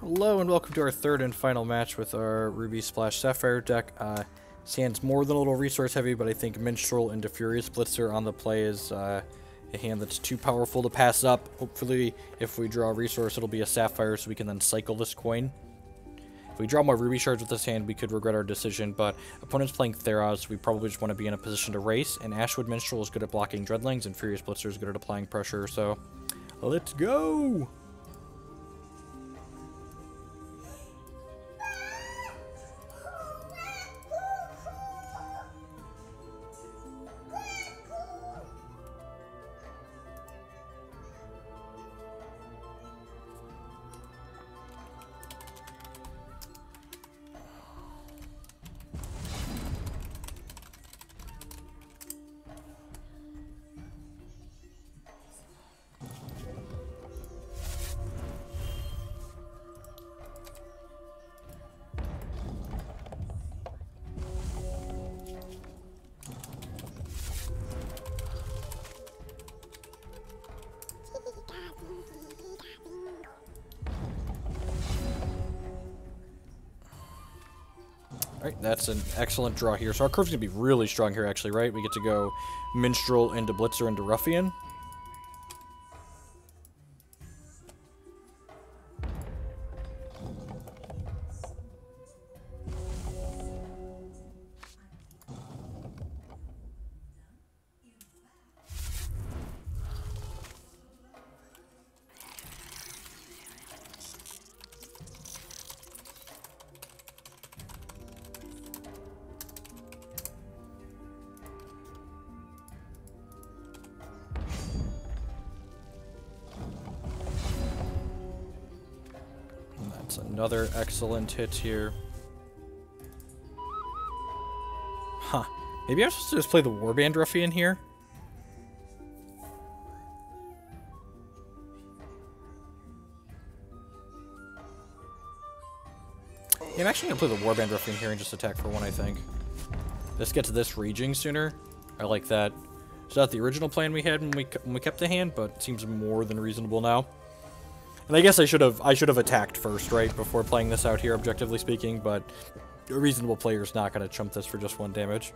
Hello and welcome to our third and final match with our Ruby Splash Sapphire deck. This hand's more than a little resource heavy, but I think Minstrel into Furious Blitzer on the play is a hand that's too powerful to pass up. Hopefully, if we draw a resource, it'll be a Sapphire so we can then cycle this coin. If we draw more Ruby shards with this hand, we could regret our decision, but opponent's playing Theros, we probably just want to be in a position to race, and Ashwood Minstrel is good at blocking Dreadlings, and Furious Blitzer is good at applying pressure, so let's go! Alright, that's an excellent draw here. So our curve's going to be really strong here, actually, right? We get to go Minstrel into Blitzer into Ruffian. Another excellent hit here. Huh. Maybe I'm supposed to just play the Warband Ruffian here? Yeah, I'm actually going to play the Warband Ruffian here and just attack for one, I think. Let's get to this raging sooner. I like that. It's not the original plan we had when we kept the hand, but it seems more than reasonable now. And I guess I should have attacked first, right, before playing this out here, objectively speaking, but a reasonable player's not going to chump this for just one damage.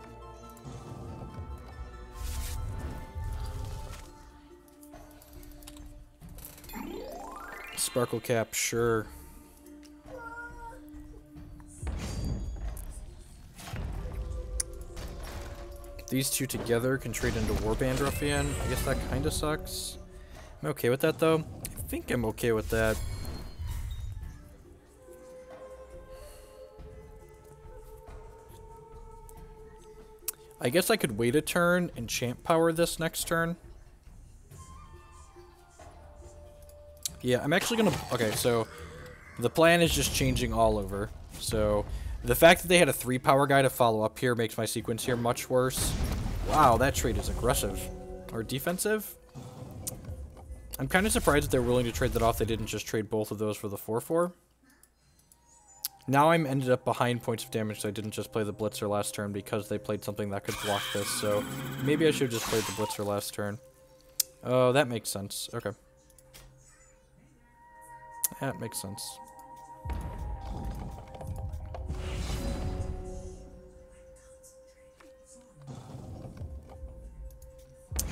Sparkle Cap, sure. These two together can trade into Warband Ruffian. I guess that kind of sucks. I'm okay with that, though. I think I'm okay with that. I guess I could wait a turn and champ power this next turn. Yeah, I'm actually gonna... Okay, so the plan is just changing all over. So the fact that they had a 3-power guy to follow up here makes my sequence here much worse. Wow, that trade is aggressive. Or defensive? I'm kind of surprised that they're willing to trade that off. They didn't just trade both of those for the 4-4. Now I'm ended up behind points of damage, so I didn't just play the Blitzer last turn because they played something that could block this. So maybe I should have just played the Blitzer last turn. Oh, that makes sense. Okay. That makes sense.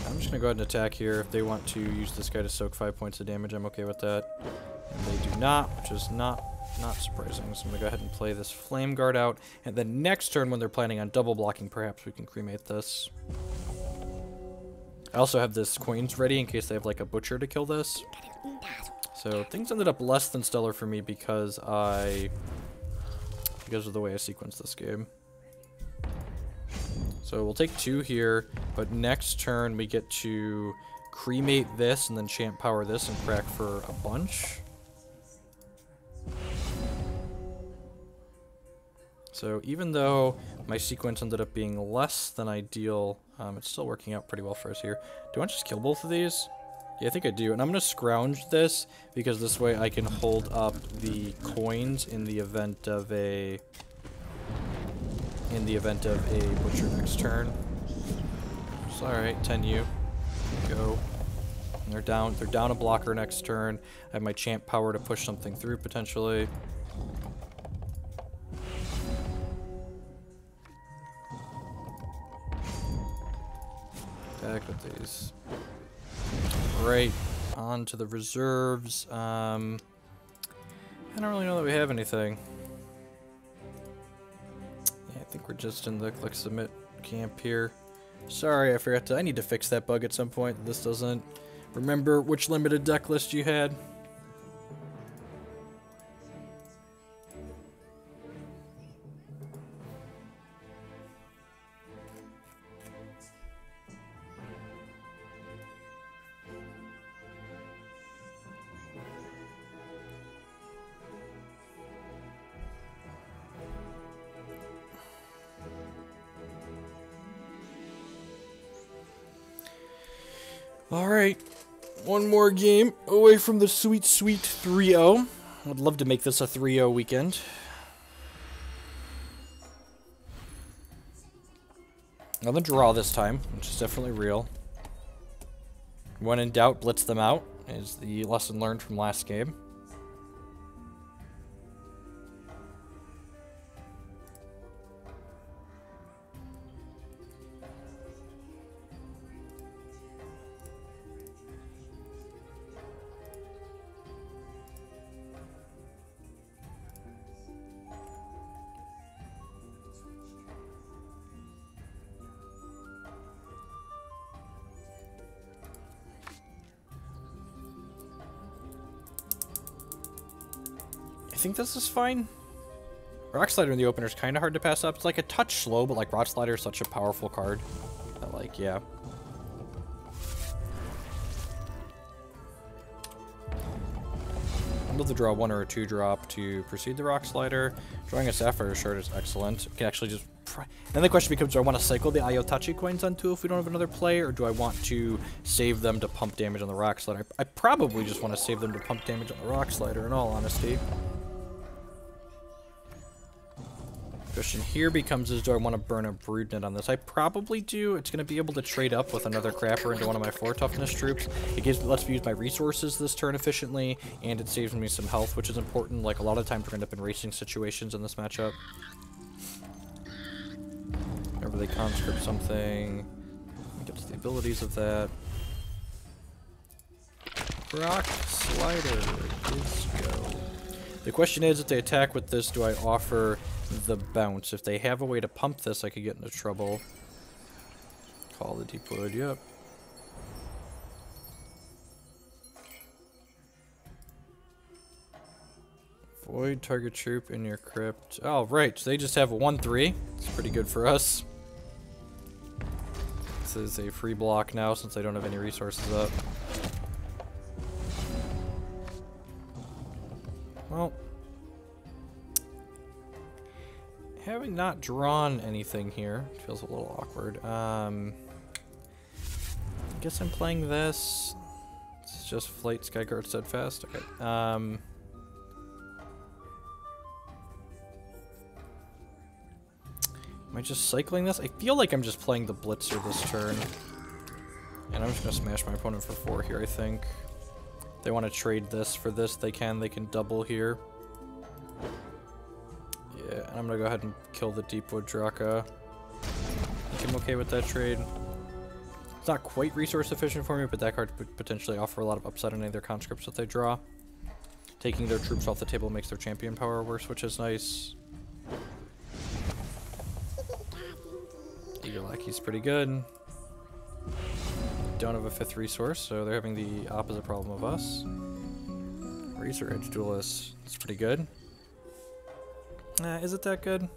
I'm just going to go ahead and attack here. If they want to use this guy to soak 5 points of damage, I'm okay with that. And they do not, which is not surprising. So I'm going to go ahead and play this Flame Guard out. And then next turn, when they're planning on double blocking, perhaps we can cremate this. I also have this coins ready in case they have like a butcher to kill this. So things ended up less than stellar for me because of the way I sequenced this game. So we'll take 2 here, but next turn we get to cremate this and then champ power this and crack for a bunch. So even though my sequence ended up being less than ideal, it's still working out pretty well for us here. Do I want to just kill both of these? Yeah, I think I do. And I'm going to scrounge this because this way I can hold up the coins in the event of a butcher next turn. So, alright, 10U. Go. They're down a blocker next turn. I have my champ power to push something through potentially. Back with these. Right, on to the reserves. I don't really know that we have anything. Yeah, I think we're just in the click submit camp here. Sorry, I forgot to. I need to fix that bug at some point. This doesn't remember which limited deck list you had. Alright, one more game away from the sweet, sweet 3-0. I'd love to make this a 3-0 weekend. Another draw this time, which is definitely real. When in doubt, blitz them out, is the lesson learned from last game. I think this is fine. Rock Slider in the opener is kind of hard to pass up. It's like a touch slow, but like Rock Slider is such a powerful card that, like, yeah. I'd love to draw 1 or a 2 drop to proceed the Rock Slider. Drawing a Sapphire Shard is excellent. You can actually just... Then the question becomes, do I want to cycle the Ayotachi coins onto if we don't have another play, or do I want to save them to pump damage on the Rock Slider? I probably just want to save them to pump damage on the Rock Slider, in all honesty. Question here becomes is, do I want to burn a Broodnet on this? I probably do. It's going to be able to trade up with another Crapper into one of my 4 toughness troops. It lets me use my resources this turn efficiently, and it saves me some health, which is important. Like, a lot of times we're going to end up in racing situations in this matchup. Whenever they conscript something, gets the abilities of that. Rock Slider is go. The question is, if they attack with this, do I offer the bounce? If they have a way to pump this, I could get into trouble. Call the Deep Wood, yep. Void target troop in your crypt. Oh, right, so they just have a 1-3. It's pretty good for us. This is a free block now since I don't have any resources up. Well, having not drawn anything here feels a little awkward. I guess I'm playing this. It's just Flight, Skyguard, Steadfast. Okay. Am I just cycling this? I feel like I'm just playing the Blitzer this turn. And I'm just gonna smash my opponent for 4 here, I think. If they want to trade this for this, they can. They can double here. Yeah, and I'm gonna go ahead and kill the Deepwood Draka. I think I'm okay with that trade. It's not quite resource efficient for me, but that card could potentially offer a lot of upside on any of their conscripts that they draw. Taking their troops off the table makes their champion power worse, which is nice. Eager Lackey's pretty good. Don't have a 5th resource, so they're having the opposite problem of us. Razor Edge Duelist. It's pretty good. Is it that good?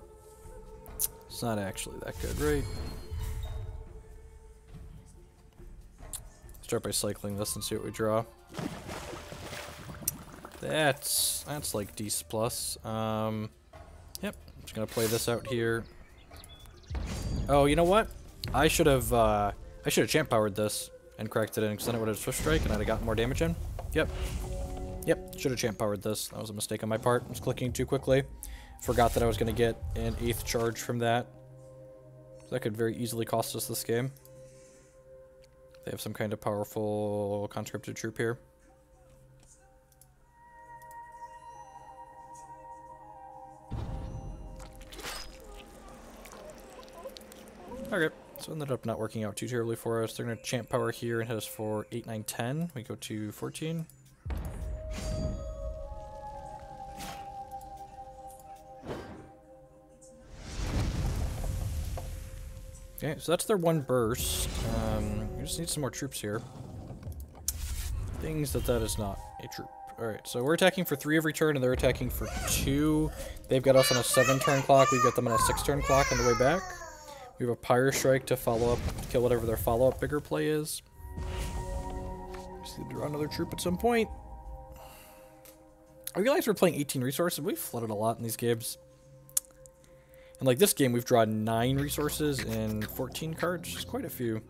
It's not actually that good, right? Start by cycling this and see what we draw. That's like D+. Yep, I'm just gonna play this out here. Oh, you know what? I should have champ powered this and cracked it in, because then it would have Swift Strike and I'd have gotten more damage in. Yep, should have champ powered this. That was a mistake on my part. I was clicking too quickly. Forgot that I was going to get an 8th charge from that. That could very easily cost us this game. They have some kind of powerful conscripted troop here. Okay, so it ended up not working out too terribly for us. They're going to champ power here and hit us for 8, 9, 10. We go to 14. Okay, so that's their one burst. We just need some more troops here. Things that is not a troop. Alright, so we're attacking for 3 every turn, and they're attacking for 2. They've got us on a 7-turn clock. We've got them on a 6-turn clock on the way back. We have a Pyre Strike to follow up, to kill whatever their follow-up bigger play is. Just need to draw another troop at some point. I realize we're playing 18 resources. We've flooded a lot in these games. And like this game, we've drawn 9 resources and 14 cards. Just quite a few.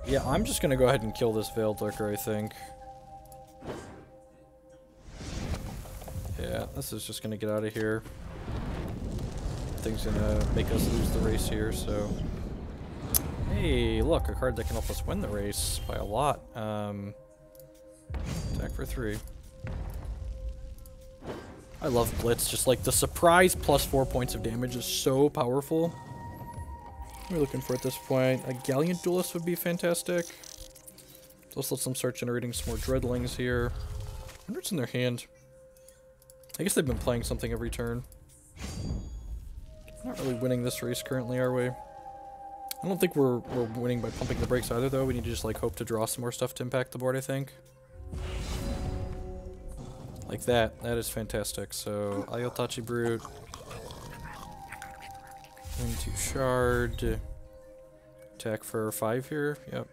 Yeah, I'm just going to go ahead and kill this Veiled Lurker, I think. Yeah, this is just going to get out of here. Thing's going to make us lose the race here, so... Hey, look, a card that can help us win the race by a lot. Attack for 3. I love Blitz, just like the surprise plus 4 points of damage is so powerful. What are we looking for at this point? A Gallant Duelist would be fantastic. Let's let them start generating some more Dreadlings here. I wonder what's in their hand. I guess they've been playing something every turn. Not really winning this race currently, are we? I don't think we're winning by pumping the brakes either, though. We need to just like hope to draw some more stuff to impact the board, I think. Like that. That is fantastic. So, Ayatachi Brute. Into Shard. Attack for 5 here. Yep.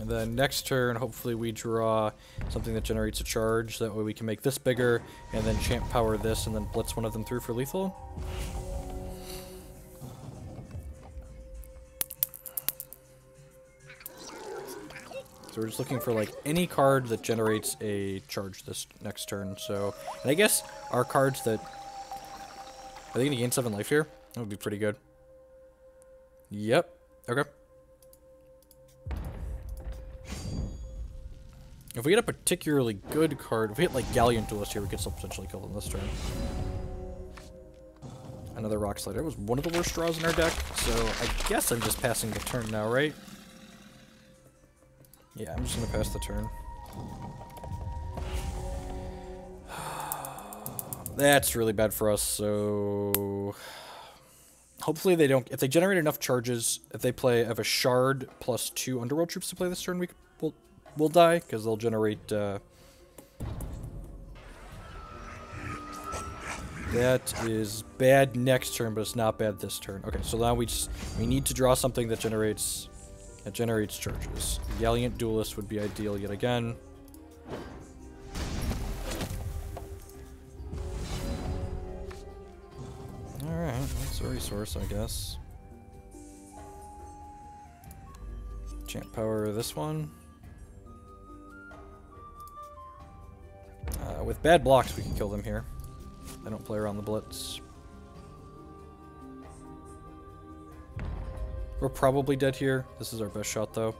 And then next turn, hopefully we draw something that generates a charge. That way we can make this bigger, and then champ power this, and then blitz one of them through for lethal. So we're just looking for like any card that generates a charge this next turn. So, and I guess our cards that... Are they going to gain 7 life here? That would be pretty good. Yep. Okay. If we get a particularly good card, if we hit like Gallant Duelist here, we could still potentially kill them this turn. Another Rock Slider was one of the worst draws in our deck, so I guess I'm just passing the turn now, right? Yeah, I'm just gonna pass the turn. That's really bad for us, so... Hopefully they don't... If they generate enough charges, if they have a Shard plus 2 Underworld troops to play this turn, we'll die, because they'll generate... That is bad next turn, but it's not bad this turn. Okay, so now we need to draw something that generates charges. Gallant Duelist would be ideal yet again. Alright, that's a resource, I guess. Champ power this one. With bad blocks, we can kill them here. They don't play around the blitz. We're probably dead here. This is our best shot, though.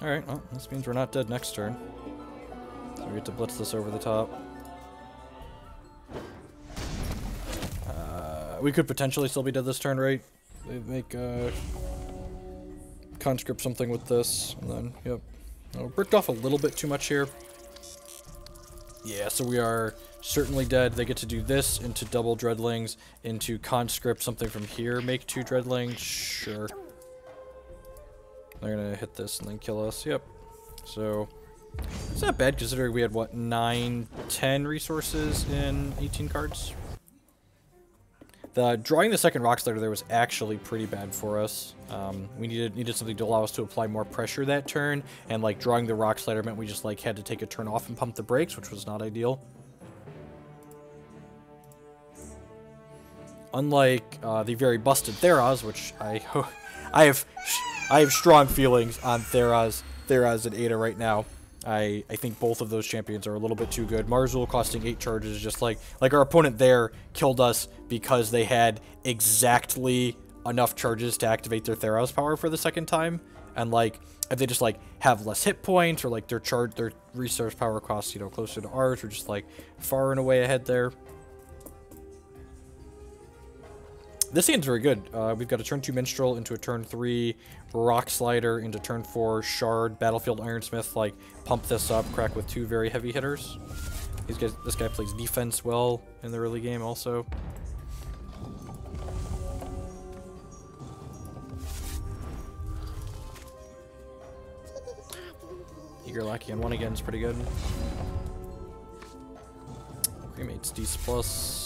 Alright, well, this means we're not dead next turn. So we get to blitz this over the top. We could potentially still be dead this turn, right? They make conscript something with this, and then, yep. Oh, bricked off a little bit too much here. Yeah, so we are certainly dead. They get to do this into double Dreadlings, into conscript something from here, make 2 Dreadlings, sure. They're gonna hit this and then kill us, yep. So, it's not bad considering we had, what, 9, 10 resources in 18 cards? Drawing the second Rock Slider there was actually pretty bad for us. We needed something to allow us to apply more pressure that turn, and like drawing the Rock Slider meant we just like had to take a turn off and pump the brakes, which was not ideal. Unlike the very busted Theraz, which I have strong feelings on Theraz and Ada right now. I think both of those champions are a little bit too good. Marzul costing 8 charges, just like our opponent there killed us because they had exactly enough charges to activate their Theros power for the second time. And like, if they just like have less hit points, or like their resource power costs, you know, closer to ours, we're just like far and away ahead there. This hand's very good. We've got a turn 2 Minstrel into a turn 3 Rock Slider into turn 4 Shard, Battlefield Ironsmith, like, pump this up, crack with 2 very heavy hitters. This guy plays defense well in the early game also. Eager Lackey on 1 again is pretty good. Cremate's D's plus.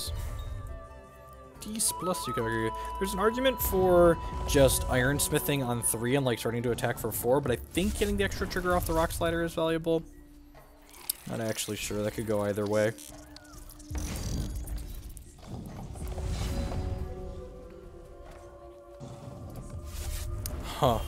Plus, you can argue. There's an argument for just ironsmithing on 3 and like starting to attack for 4, but I think getting the extra trigger off the Rock Slider is valuable. Not actually sure. That could go either way. Huh.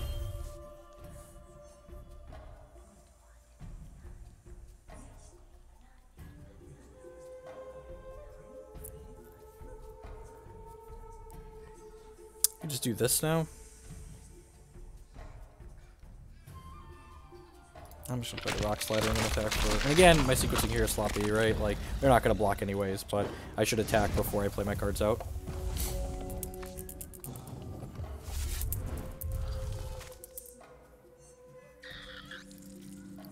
Just do this now. I'm just gonna play the Rock Slider and then attack for it. And again, my sequencing here is sloppy, right? Like, they're not gonna block anyways, but I should attack before I play my cards out.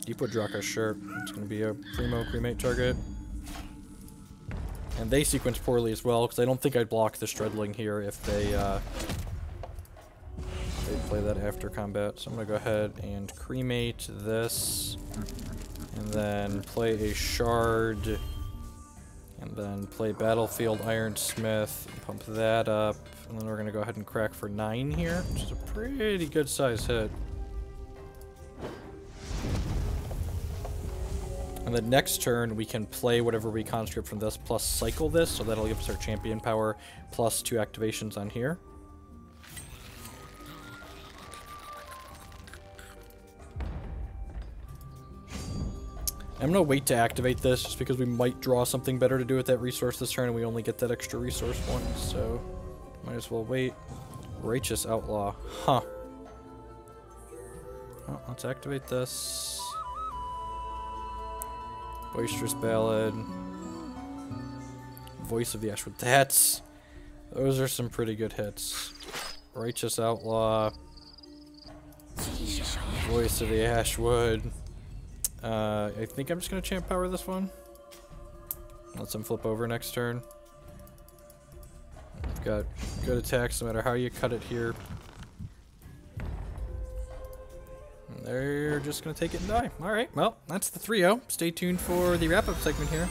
Deepwood Draka, sure. It's gonna be a primo cremate target. And they sequence poorly as well, because I don't think I'd block the Stredling here if they play that after combat. So I'm going to go ahead and cremate this, and then play a Shard, and then play Battlefield Ironsmith, and pump that up, and then we're going to go ahead and crack for 9 here, which is a pretty good size hit. And then next turn, we can play whatever we conscript from this, plus cycle this, so that'll give us our champion power, plus 2 activations on here. I'm going to wait to activate this, just because we might draw something better to do with that resource this turn, and we only get that extra resource once, so might as well wait. Righteous Outlaw. Huh. Well, let's activate this. Boisterous Ballad. Voice of the Ashwood. Those are some pretty good hits. Righteous Outlaw. Voice of the Ashwood. I think I'm just going to champ power this one. Let them flip over next turn. We've got good attacks no matter how you cut it here. And they're just going to take it and die. Alright, well, that's the 3-0. Stay tuned for the wrap-up segment here.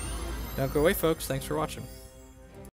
Don't go away, folks. Thanks for watching.